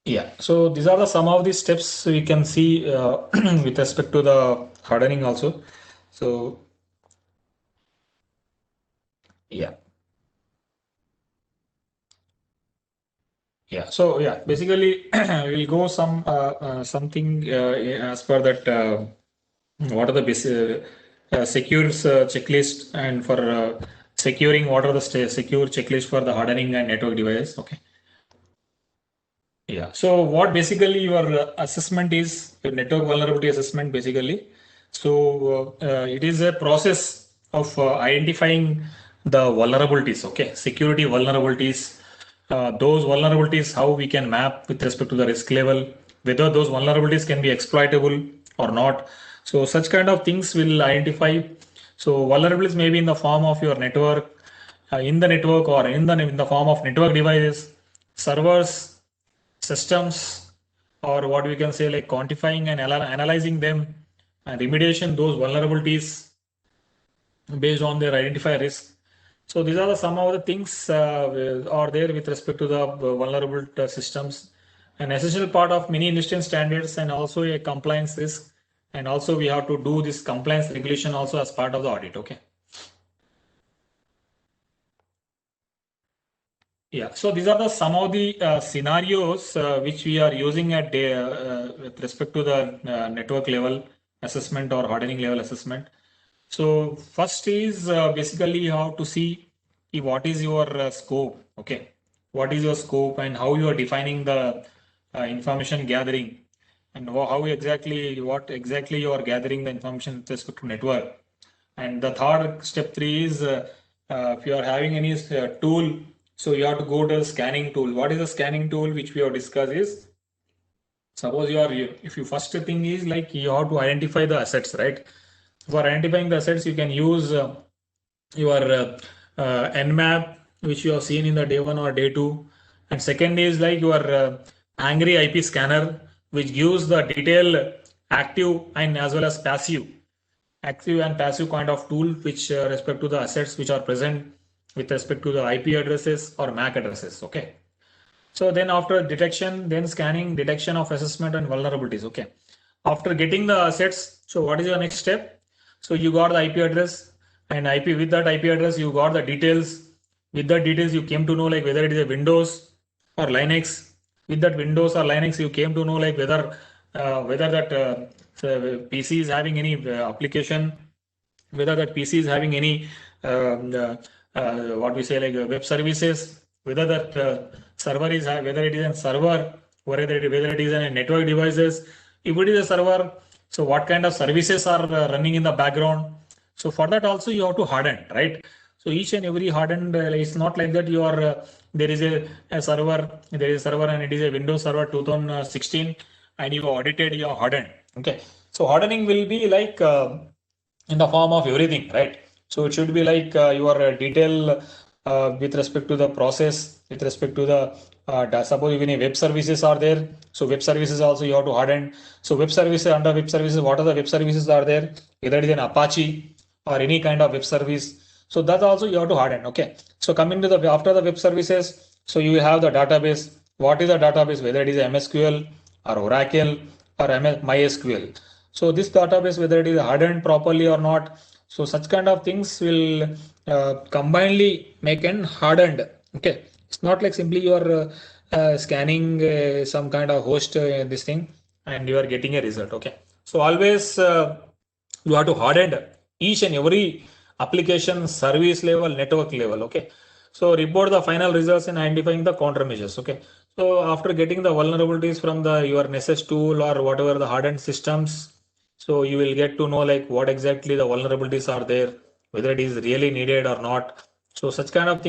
Yeah, so these are the some of the steps we can see with respect to the hardening also. So yeah, yeah. So yeah, basically we'll go something as per that. What are the basic secures checklist and for securing what are the secure checklist for the hardening and network devices? Okay. Yeah. So what basically your assessment is, your network vulnerability assessment basically. So it is a process of identifying the vulnerabilities, okay, security vulnerabilities, those vulnerabilities, how we can map with respect to the risk level, whether those vulnerabilities can be exploitable or not. So such kind of things will identify. So vulnerabilities may be in the form of your network, in the network or in the form of network devices, servers, systems, or what we can say like quantifying and analyzing them and remediation those vulnerabilities based on their identifier risk. So these are some of the things are there with respect to the vulnerable systems. An essential part of many industry standards and also a compliance risk. And also we have to do this compliance regulation also as part of the audit. Okay. Yeah, so these are the some of the scenarios which we are using at with respect to the network level assessment or hardening level assessment. So first is basically you have to see what is your scope, okay? What is your scope and how you are defining the information gathering and what exactly you are gathering the information with respect to network. And the third step three is if you are having any tool, so you have to go to the scanning tool. What is the scanning tool which we have discussed is suppose if you first thing is like you have to identify the assets, right? For identifying the assets, you can use your Nmap, which you have seen in the day one or day two. And second is like your Angry IP scanner, which gives the detailed active and as well as active and passive kind of tool which respect to the assets which are present with respect to the IP addresses or MAC addresses. Okay. So then after detection, then scanning, detection of assessment and vulnerabilities. Okay. After getting the assets, so what is your next step? So you got the IP address and IP with that IP address, you got the details. With that details, you came to know like whether it is a Windows or Linux. With that Windows or Linux, you came to know like whether that PC is having any application, whether that PC is having any what we say like web services, whether that server is whether it is a server, whether it is a network devices. If it is a server, so what kind of services are running in the background? So for that also you have to harden, right? So each and every hardened, it's not like that you are there is a server and it is a Windows Server 2016 and you audited your hardened. Okay, so hardening will be like in the form of everything, right? So it should be like your detail with respect to the process, with respect to the suppose even web services are there. So web services also you have to harden. So web services under web services, what are the web services are there? Either it is an Apache or any kind of web service. So that also you have to harden. Okay. So coming to the after the web services, so you have the database. What is the database? Whether it is MSQL or Oracle or MySQL. So this database, whether it is hardened properly or not, so such kind of things will combinedly make an hardened. Okay, it's not like simply you are scanning some kind of host this thing and you are getting a result. Okay, so always you have to harden each and every application, service level, network level. Okay, so report the final results and identifying the countermeasures. Okay, so after getting the vulnerabilities from the your Nessus tool or whatever the hardened systems, so you will get to know like what exactly the vulnerabilities are there, whether it is really needed or not. So such kind of things